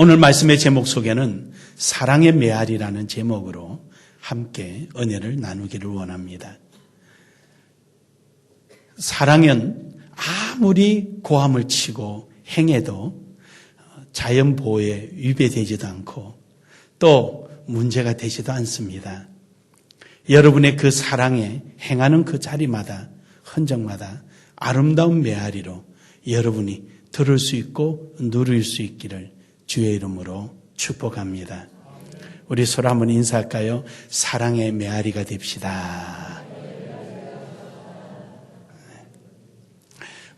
오늘 말씀의 제목 속에는 사랑의 메아리라는 제목으로 함께 은혜를 나누기를 원합니다. 사랑은 아무리 고함을 치고 행해도 자연 보호에 위배되지도 않고 또 문제가 되지도 않습니다. 여러분의 그 사랑에 행하는 그 자리마다 흔적마다 아름다운 메아리로 여러분이 들을 수 있고 누릴 수 있기를 주의 이름으로 축복합니다. 우리 서로 한번 인사할까요? 사랑의 메아리가 됩시다.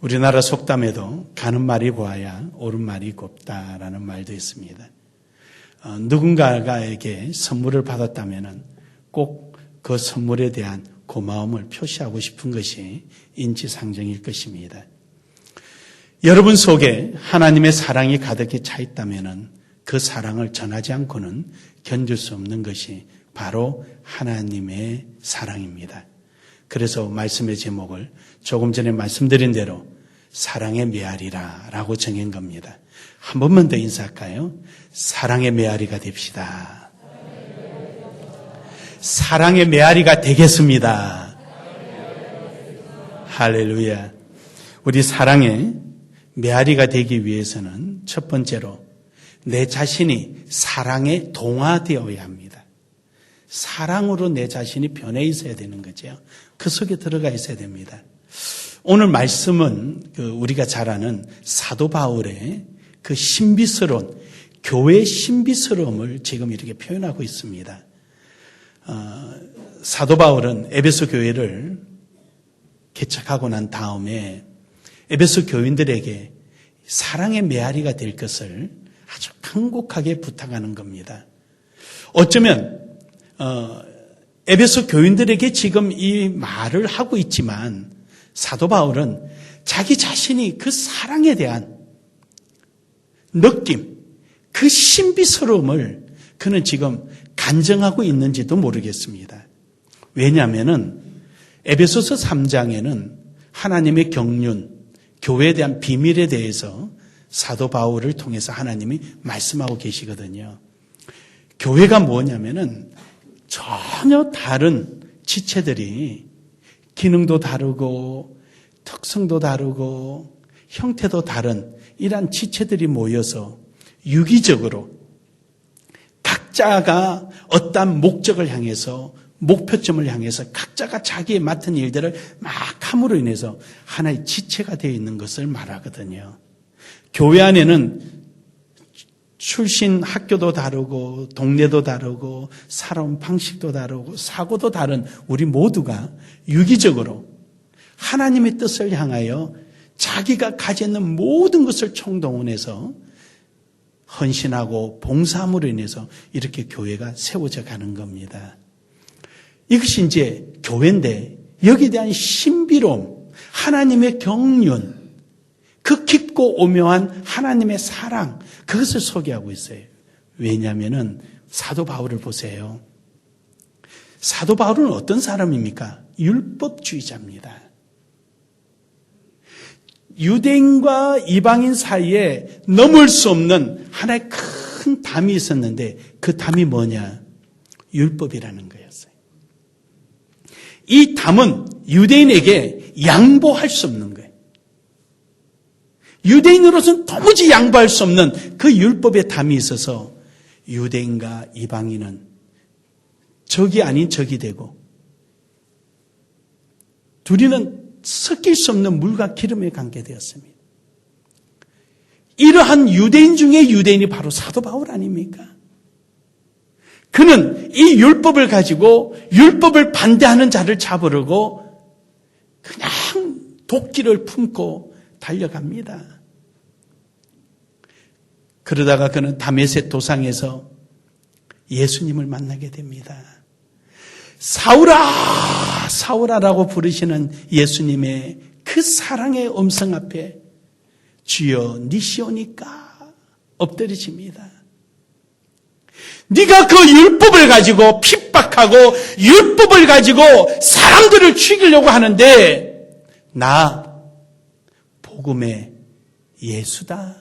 우리나라 속담에도 가는 말이 고와야 옳은 말이 곱다라는 말도 있습니다. 누군가에게 선물을 받았다면 꼭 그 선물에 대한 고마움을 표시하고 싶은 것이 인지상정일 것입니다. 여러분 속에 하나님의 사랑이 가득히 차 있다면 그 사랑을 전하지 않고는 견딜 수 없는 것이 바로 하나님의 사랑입니다. 그래서 말씀의 제목을 조금 전에 말씀드린 대로 사랑의 메아리라고 정한 겁니다. 한 번만 더 인사할까요? 사랑의 메아리가 됩시다. 사랑의 메아리가 되겠습니다. 할렐루야. 우리 사랑의 메아리가 되기 위해서는 첫 번째로 내 자신이 사랑에 동화되어야 합니다. 사랑으로 내 자신이 변해 있어야 되는 거죠. 그 속에 들어가 있어야 됩니다. 오늘 말씀은 우리가 잘 아는 사도 바울의 그 신비스러운 교회의 신비스러움을 지금 이렇게 표현하고 있습니다. 사도 바울은 에베소 교회를 개척하고 난 다음에 에베소 교인들에게 사랑의 메아리가 될 것을 아주 간곡하게 부탁하는 겁니다. 어쩌면 에베소 교인들에게 지금 이 말을 하고 있지만 사도 바울은 자기 자신이 그 사랑에 대한 느낌, 그 신비스러움을 그는 지금 간증하고 있는지도 모르겠습니다. 왜냐하면 에베소서 3장에는 하나님의 경륜, 교회에 대한 비밀에 대해서 사도 바울을 통해서 하나님이 말씀하고 계시거든요. 교회가 뭐냐면은 전혀 다른 지체들이 기능도 다르고 특성도 다르고 형태도 다른 이러한 지체들이 모여서 유기적으로 각자가 어떠한 목적을 향해서 목표점을 향해서 각자가 자기의 맡은 일들을 막 함으로 인해서 하나의 지체가 되어 있는 것을 말하거든요. 교회 안에는 출신 학교도 다르고 동네도 다르고 살아온 방식도 다르고 사고도 다른 우리 모두가 유기적으로 하나님의 뜻을 향하여 자기가 가지는 모든 것을 총동원해서 헌신하고 봉사함으로 인해서 이렇게 교회가 세워져 가는 겁니다. 이것이 이제 교회인데 여기에 대한 신비로움, 하나님의 경륜, 그 깊고 오묘한 하나님의 사랑, 그것을 소개하고 있어요. 왜냐하면은 사도 바울을 보세요. 사도 바울은 어떤 사람입니까? 율법주의자입니다. 유대인과 이방인 사이에 넘을 수 없는 하나의 큰 담이 있었는데 그 담이 뭐냐? 율법이라는 거였어요. 이 담은 유대인에게 양보할 수 없는 거예요. 유대인으로서는 도무지 양보할 수 없는 그 율법의 담이 있어서 유대인과 이방인은 적이 아닌 적이 되고 둘이는 섞일 수 없는 물과 기름의 관계되었습니다. 이러한 유대인 중에 유대인이 바로 사도 바울 아닙니까? 그는 이 율법을 가지고 율법을 반대하는 자를 잡으려고 그냥 도끼를 품고 달려갑니다. 그러다가 그는 다메섹 도상에서 예수님을 만나게 됩니다. 사울아, 사울아라고 부르시는 예수님의 그 사랑의 음성 앞에 주여 니시오니까 엎드리십니다. 네가 그 율법을 가지고 핍박하고 율법을 가지고 사람들을 죽이려고 하는데 나 복음의 예수다.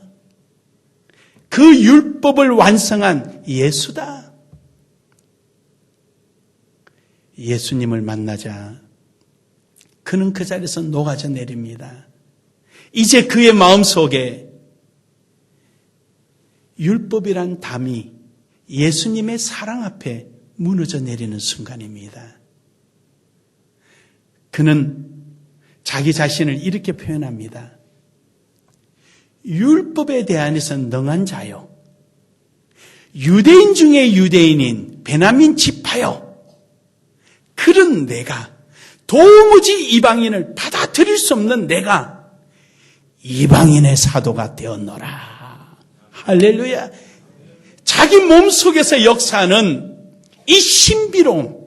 그 율법을 완성한 예수다. 예수님을 만나자 그는 그 자리에서 녹아져 내립니다. 이제 그의 마음속에 율법이란 담이 예수님의 사랑 앞에 무너져 내리는 순간입니다. 그는 자기 자신을 이렇게 표현합니다. 율법에 대한해서 능한 자요. 유대인 중에 유대인인 베냐민 지파요. 그런 내가 도무지 이방인을 받아들일 수 없는 내가 이방인의 사도가 되었노라. 할렐루야. 자기 몸속에서 역사하는 이 신비로움.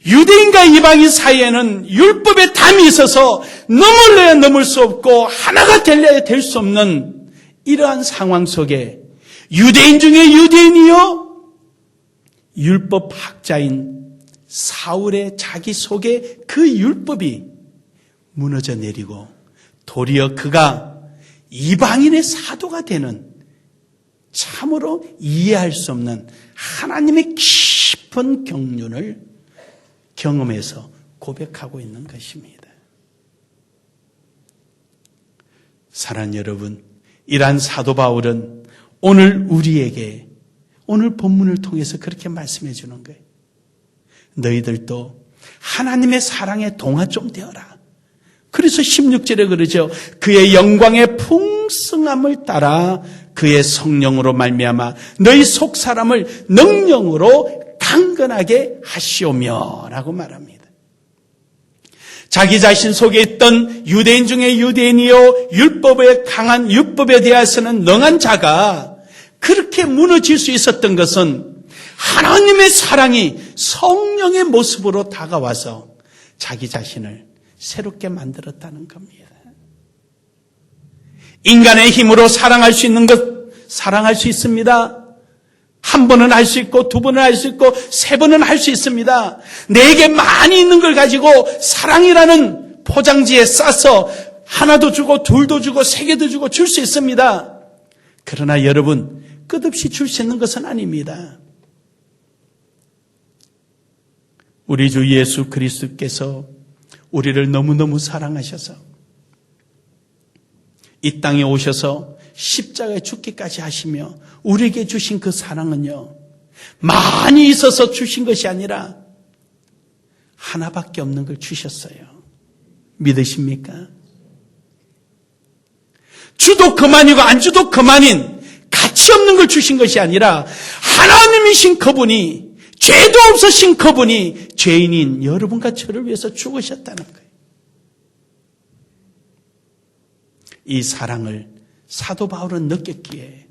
유대인과 이방인 사이에는 율법의 담이 있어서 넘을래야 넘을 수 없고 하나가 되려야 될 수 없는 이러한 상황 속에 유대인 중에 유대인이요 율법 학자인 사울의 자기 속에 그 율법이 무너져 내리고 도리어 그가 이방인의 사도가 되는 참으로 이해할 수 없는 하나님의 깊은 경륜을 경험해서 고백하고 있는 것입니다. 사랑하는 여러분, 이러한 사도 바울은 오늘 우리에게 오늘 본문을 통해서 그렇게 말씀해 주는 거예요. 너희들도 하나님의 사랑에 동화 좀 되어라. 그래서 16절에 그러죠. 그의 영광의 풍성함을 따라 그의 성령으로 말미암아 너희 속 사람을 능력으로 강건하게 하시오며 라고 말합니다. 자기 자신 속에 있던 유대인 중에 유대인이요 율법에 강한 율법에 대해서는 능한 자가 그렇게 무너질 수 있었던 것은 하나님의 사랑이 성령의 모습으로 다가와서 자기 자신을 새롭게 만들었다는 겁니다. 인간의 힘으로 사랑할 수 있는 것 사랑할 수 있습니다. 한 번은 할 수 있고 두 번은 할 수 있고 세 번은 할 수 있습니다. 내게 많이 있는 걸 가지고 사랑이라는 포장지에 싸서 하나도 주고 둘도 주고 세 개도 주고 줄 수 있습니다. 그러나 여러분 끝없이 줄 수 있는 것은 아닙니다. 우리 주 예수 그리스도께서 우리를 너무너무 사랑하셔서 이 땅에 오셔서 십자가에 죽기까지 하시며 우리에게 주신 그 사랑은요 많이 있어서 주신 것이 아니라 하나밖에 없는 걸 주셨어요. 믿으십니까? 주도 그만이고 안 주도 그만인 가치 없는 걸 주신 것이 아니라 하나님이신 그분이 죄도 없으신 그분이 죄인인 여러분과 저를 위해서 죽으셨다는 거예요. 이 사랑을 사도 바울은 느꼈기에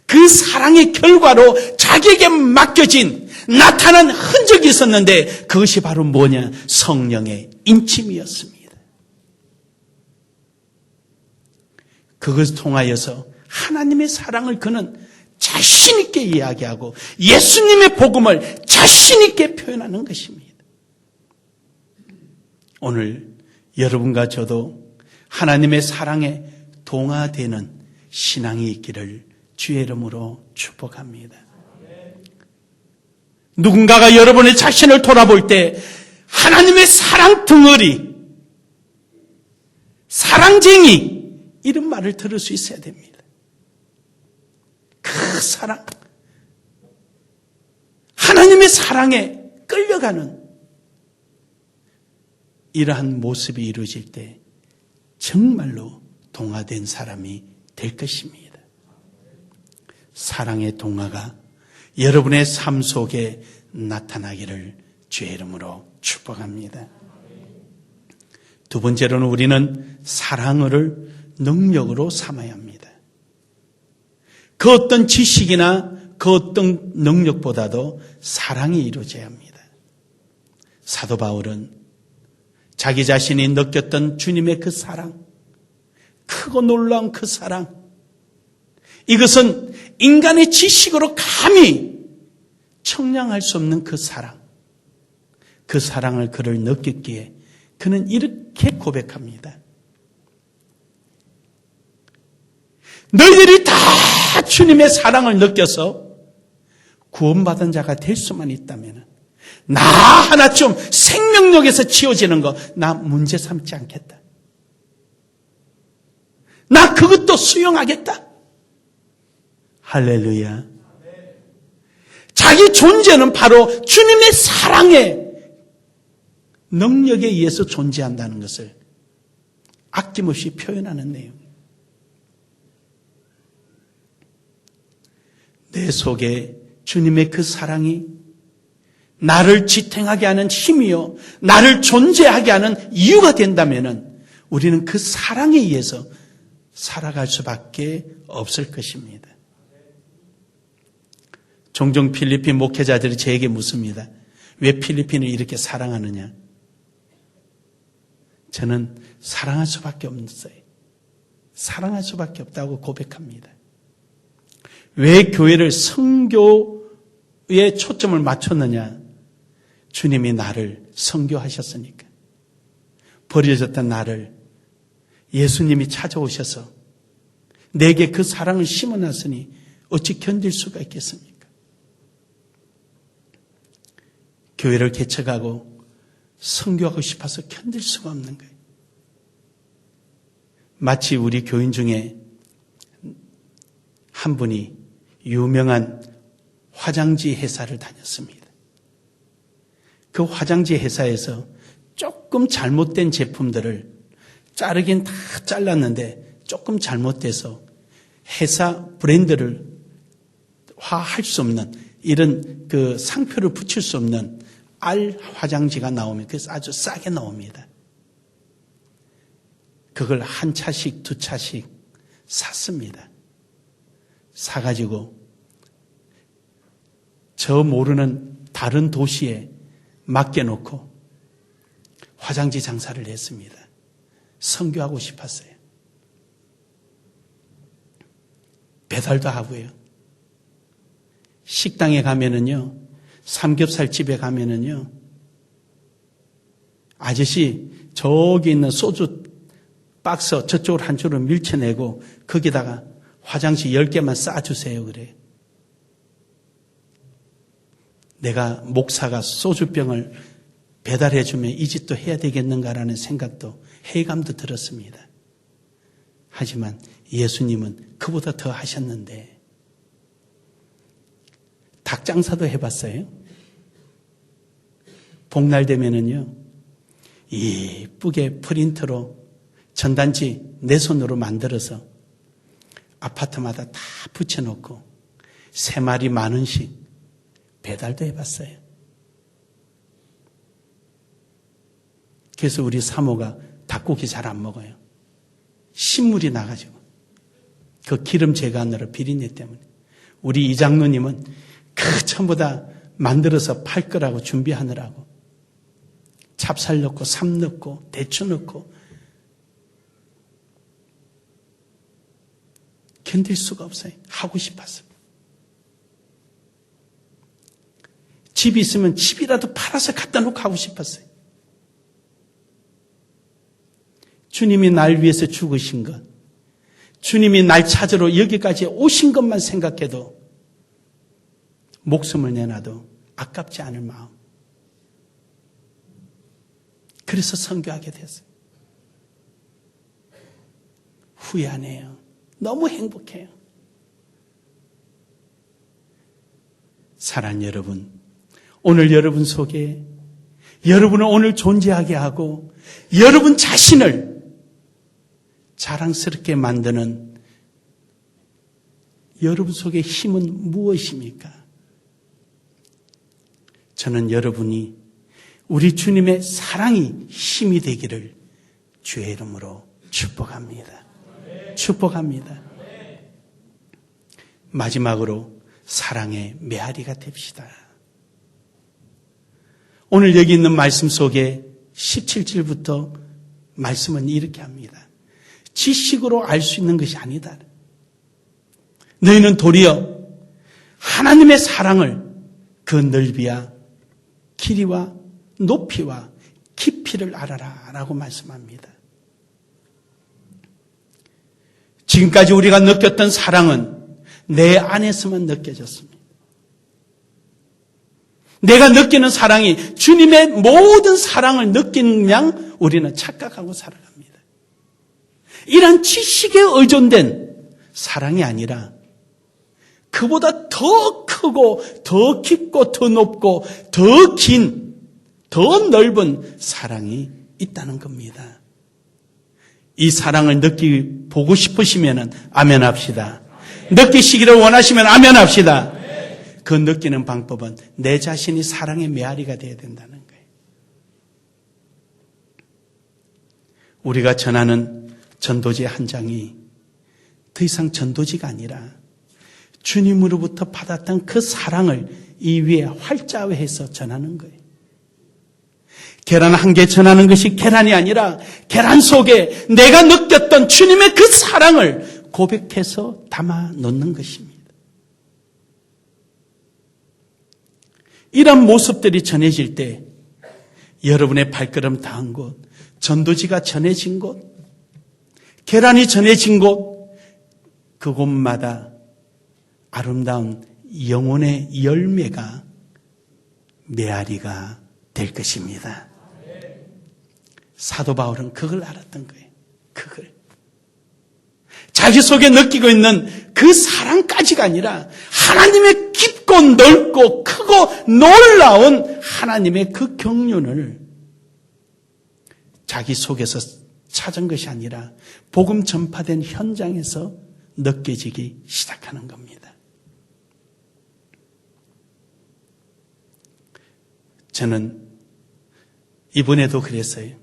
그 사랑의 결과로 자기에게 맡겨진 나타난 흔적이 있었는데 그것이 바로 뭐냐? 성령의 인침이었습니다. 그것을 통하여서 하나님의 사랑을 그는 자신 있게 이야기하고 예수님의 복음을 자신 있게 표현하는 것입니다. 오늘 여러분과 저도 하나님의 사랑에 동화되는 신앙이 있기를 주의 이름으로 축복합니다. 누군가가 여러분의 자신을 돌아볼 때 하나님의 사랑 덩어리, 사랑쟁이 이런 말을 들을 수 있어야 됩니다. 그 사랑, 하나님의 사랑에 끌려가는 이러한 모습이 이루어질 때 정말로 동화된 사람이 될 것입니다. 사랑의 동화가 여러분의 삶 속에 나타나기를 주의 이름으로 축복합니다. 두 번째로는 우리는 사랑을 능력으로 삼아야 합니다. 그 어떤 지식이나 그 어떤 능력보다도 사랑이 이루어져야 합니다. 사도 바울은 자기 자신이 느꼈던 주님의 그 사랑, 크고 놀라운 그 사랑, 이것은 인간의 지식으로 감히 청량할 수 없는 그 사랑, 그 사랑을 그를 느꼈기에 그는 이렇게 고백합니다. 너희들이 다 주님의 사랑을 느껴서 구원받은 자가 될 수만 있다면 나 하나 좀 생명력에서 지워지는 거 나 문제 삼지 않겠다. 나 그것도 수용하겠다. 할렐루야. 자기 존재는 바로 주님의 사랑의 능력에 의해서 존재한다는 것을 아낌없이 표현하는 내용. 내 속에 주님의 그 사랑이 나를 지탱하게 하는 힘이요, 나를 존재하게 하는 이유가 된다면 우리는 그 사랑에 의해서 살아갈 수밖에 없을 것입니다. 종종 필리핀 목회자들이 저에게 묻습니다. 왜 필리핀을 이렇게 사랑하느냐? 저는 사랑할 수밖에 없어요. 사랑할 수밖에 없다고 고백합니다. 왜 교회를 선교에 초점을 맞췄느냐? 주님이 나를 선교하셨으니까. 버려졌던 나를 예수님이 찾아오셔서 내게 그 사랑을 심어놨으니 어찌 견딜 수가 있겠습니까? 교회를 개척하고 선교하고 싶어서 견딜 수가 없는 거예요. 마치 우리 교인 중에 한 분이 유명한 화장지 회사를 다녔습니다. 그 화장지 회사에서 조금 잘못된 제품들을 자르긴 다 잘랐는데 조금 잘못돼서 회사 브랜드를 화할 수 없는 이런 그 상표를 붙일 수 없는 알 화장지가 나오면 그래서 아주 싸게 나옵니다. 그걸 한 차씩 두 차씩 샀습니다. 사가지고 저 모르는 다른 도시에 맡겨놓고 화장지 장사를 했습니다. 선교하고 싶었어요. 배달도 하고요. 식당에 가면은요, 삼겹살 집에 가면은요, 아저씨 저기 있는 소주 박스 저쪽으로 한쪽으로 밀쳐내고 거기다가 화장지 10개만 싸주세요 그래요. 내가 목사가 소주병을 배달해주면 이 짓도 해야 되겠는가라는 생각도 회의감도 들었습니다. 하지만 예수님은 그보다 더 하셨는데 닭 장사도 해봤어요. 복날 되면은요, 이쁘게 프린터로 전단지 내 손으로 만들어서 아파트마다 다 붙여놓고 3마리 10,000원씩 배달도 해봤어요. 그래서 우리 사모가 닭고기 잘 안 먹어요. 신물이 나가지고 그 기름 제거하느라 비린내 때문에. 우리 이장로님은 그 전부 다 만들어서 팔 거라고 준비하느라고 찹쌀 넣고 삼 넣고 대추 넣고 견딜 수가 없어요. 하고 싶었어요. 집이 있으면 집이라도 팔아서 갖다 놓고 하고 싶었어요. 주님이 날 위해서 죽으신 것, 주님이 날 찾으러 여기까지 오신 것만 생각해도 목숨을 내놔도 아깝지 않을 마음. 그래서 선교하게 됐어요. 후회 안 해요. 너무 행복해요. 사랑하는 여러분, 오늘 여러분 속에 여러분을 오늘 존재하게 하고 여러분 자신을 자랑스럽게 만드는 여러분 속의 힘은 무엇입니까? 저는 여러분이 우리 주님의 사랑이 힘이 되기를 주의 이름으로 축복합니다. 축복합니다. 마지막으로 사랑의 메아리가 됩시다. 오늘 여기 있는 말씀 속에 17절부터 말씀은 이렇게 합니다. 지식으로 알 수 있는 것이 아니다. 너희는 도리어 하나님의 사랑을 그 넓이와 길이와 높이와 깊이를 알아라 라고 말씀합니다. 지금까지 우리가 느꼈던 사랑은 내 안에서만 느껴졌습니다. 내가 느끼는 사랑이 주님의 모든 사랑을 느끼는 양 우리는 착각하고 살아갑니다. 이런 지식에 의존된 사랑이 아니라 그보다 더 크고 더 깊고 더 높고 더 긴, 더 넓은 사랑이 있다는 겁니다. 이 사랑을 보고 싶으시면 아멘 합시다. 느끼시기를 원하시면 아멘 합시다. 그 느끼는 방법은 내 자신이 사랑의 메아리가 되어야 된다는 거예요. 우리가 전하는 전도지의 한 장이 더 이상 전도지가 아니라 주님으로부터 받았던 그 사랑을 이 위에 활자화해서 전하는 거예요. 계란 한 개 전하는 것이 계란이 아니라 계란 속에 내가 느꼈던 주님의 그 사랑을 고백해서 담아 놓는 것입니다. 이런 모습들이 전해질 때 여러분의 발걸음 닿은 곳, 전도지가 전해진 곳, 계란이 전해진 곳, 그곳마다 아름다운 영혼의 열매가 메아리가 될 것입니다. 사도 바울은 그걸 알았던 거예요. 그걸. 자기 속에 느끼고 있는 그 사랑까지가 아니라 하나님의 깊고 넓고 크고 놀라운 하나님의 그 경륜을 자기 속에서 찾은 것이 아니라 복음 전파된 현장에서 느껴지기 시작하는 겁니다. 저는 이번에도 그랬어요.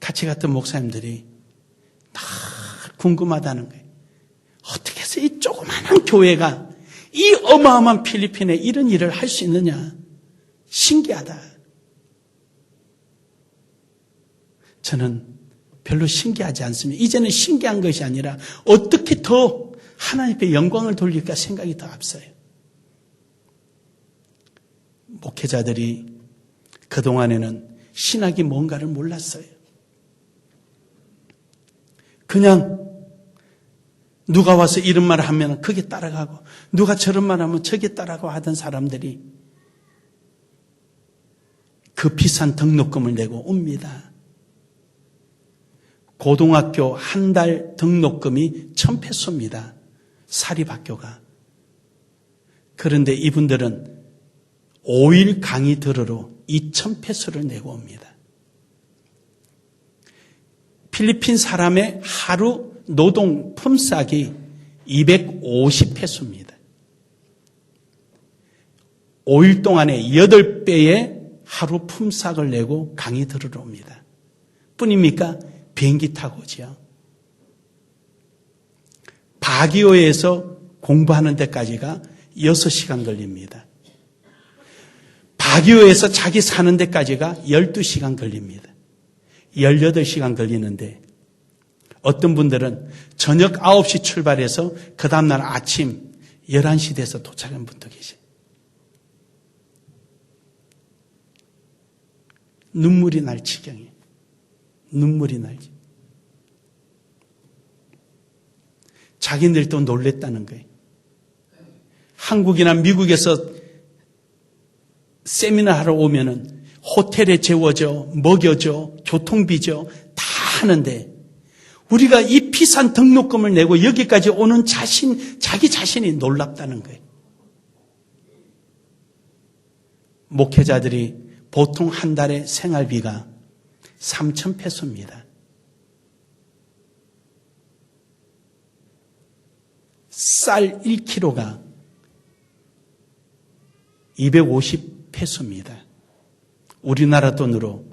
같이 갔던 목사님들이 다 궁금하다는 거예요. 어떻게 해서 이 조그마한 교회가 이 어마어마한 필리핀에 이런 일을 할 수 있느냐. 신기하다. 저는 별로 신기하지 않습니다. 이제는 신기한 것이 아니라 어떻게 더 하나님께 영광을 돌릴까 생각이 더 앞서요. 목회자들이 그동안에는 신학이 뭔가를 몰랐어요. 그냥 누가 와서 이런 말을 하면 그게 따라가고 누가 저런 말을 하면 저게 따라가고 하던 사람들이 그 비싼 등록금을 내고 옵니다. 고등학교 한 달 등록금이 1,000페소입니다. 사립학교가. 그런데 이분들은 5일 강의 들으러 2,000페소를 내고 옵니다. 필리핀 사람의 하루 노동 품삯이 250페소입니다. 5일 동안에 8배의 하루 품삯을 내고 강의 들으러 옵니다. 뿐입니까? 비행기 타고 오지요. 바기오에서 공부하는 데까지가 6시간 걸립니다. 바기오에서 자기 사는 데까지가 12시간 걸립니다. 18시간 걸리는데 어떤 분들은 저녁 9시 출발해서 그 다음날 아침 11시 돼서 도착한 분도 계세요. 눈물이 날 지경이에요. 눈물이 날지. 자기들도 놀랬다는 거예요. 한국이나 미국에서 세미나 하러 오면은 호텔에 재워줘, 먹여줘, 교통비죠. 다 하는데 우리가 이 비싼 등록금을 내고 여기까지 오는 자기 자신이 놀랍다는 거예요. 목회자들이 보통 한 달에 생활비가 3,000페소입니다. 쌀 1kg가 250페소입니다. 우리나라 돈으로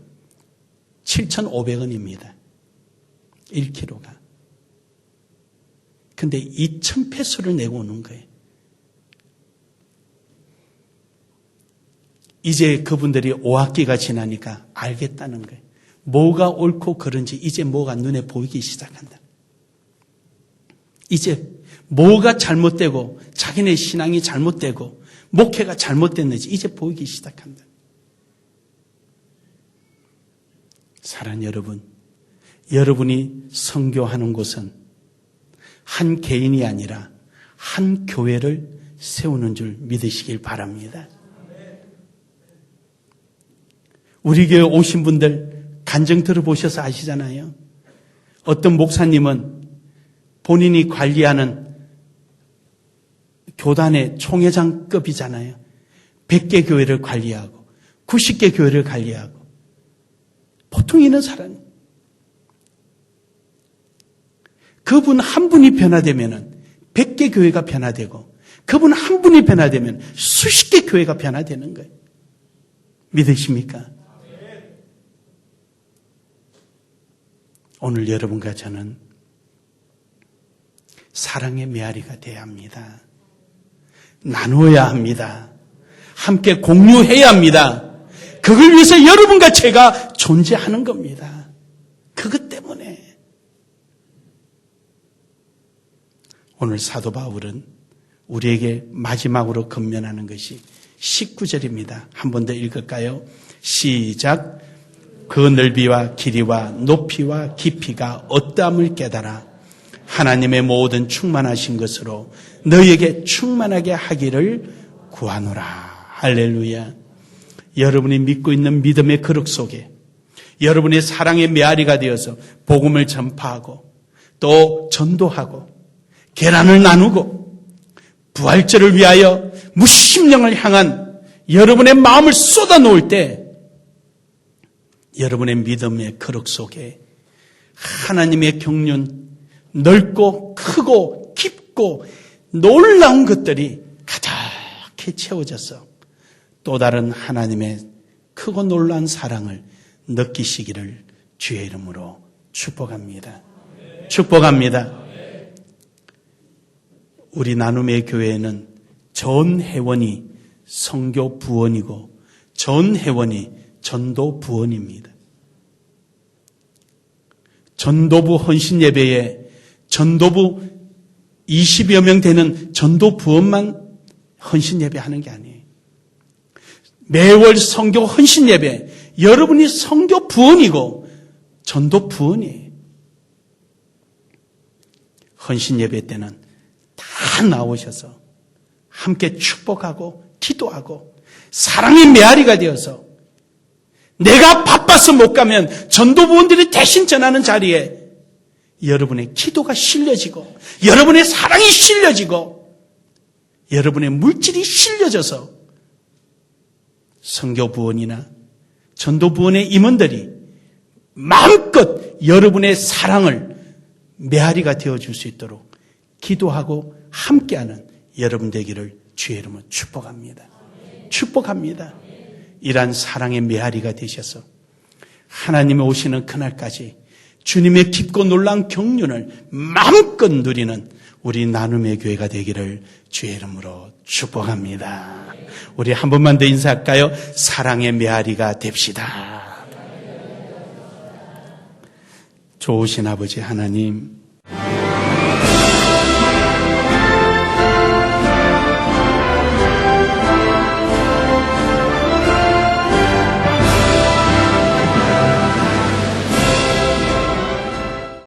7,500원입니다. 1kg가. 근데 2,000페소를 내고 오는 거예요. 이제 그분들이 5학기가 지나니까 알겠다는 거예요. 뭐가 옳고 그른지 이제 뭐가 눈에 보이기 시작한다. 이제 뭐가 잘못되고 자기네 신앙이 잘못되고 목회가 잘못됐는지 이제 보이기 시작한다. 사랑하는 여러분, 여러분이 선교하는 곳은 한 개인이 아니라 한 교회를 세우는 줄 믿으시길 바랍니다. 우리 교회 오신 분들 간증 들어보셔서 아시잖아요. 어떤 목사님은 본인이 관리하는 교단의 총회장급이잖아요. 100개 교회를 관리하고 90개 교회를 관리하고 보통 있는 사람. 그분 한 분이 변화되면 100개 교회가 변화되고 그분 한 분이 변화되면 수십 개 교회가 변화되는 거예요. 믿으십니까? 오늘 여러분과 저는 사랑의 메아리가 되어야 합니다. 나누어야 합니다. 함께 공유해야 합니다. 그걸 위해서 여러분과 제가 존재하는 겁니다. 그것 때문에 오늘 사도 바울은 우리에게 마지막으로 권면하는 것이 19절입니다. 한 번 더 읽을까요? 시작. 그 넓이와 길이와 높이와 깊이가 어떠함을 깨달아 하나님의 모든 충만하신 것으로 너희에게 충만하게 하기를 구하노라. 할렐루야. 여러분이 믿고 있는 믿음의 그릇 속에 여러분의 사랑의 메아리가 되어서 복음을 전파하고 또 전도하고 계란을 나누고 부활절을 위하여 무심령을 향한 여러분의 마음을 쏟아놓을 때 여러분의 믿음의 그릇 속에 하나님의 경륜 넓고 크고 깊고 놀라운 것들이 가득히 채워져서 또 다른 하나님의 크고 놀라운 사랑을 느끼시기를 주의 이름으로 축복합니다. 축복합니다. 우리 나눔의 교회에는 전 회원이 선교 부원이고 전 회원이 전도 부원입니다. 전도부 헌신 예배에 전도부 20여 명 되는 전도 부원만 헌신 예배하는 게 아니에요. 매월 선교 헌신 예배 여러분이 선교 부원이고 전도 부원이에요. 헌신 예배 때는 다 나오셔서 함께 축복하고 기도하고 사랑의 메아리가 되어서 내가 바빠서 못 가면 전도부원들이 대신 전하는 자리에 여러분의 기도가 실려지고 여러분의 사랑이 실려지고 여러분의 물질이 실려져서 선교부원이나 전도부원의 임원들이 마음껏 여러분의 사랑을 메아리가 되어줄 수 있도록 기도하고 함께하는 여러분 되기를 주의 이름으로 축복합니다. 축복합니다. 이러한 사랑의 메아리가 되셔서 하나님이 오시는 그날까지 주님의 깊고 놀라운 경륜을 마음껏 누리는 우리 나눔의 교회가 되기를 주의 이름으로 축복합니다. 우리 한 번만 더 인사할까요? 사랑의 메아리가 됩시다. 좋으신 아버지 하나님,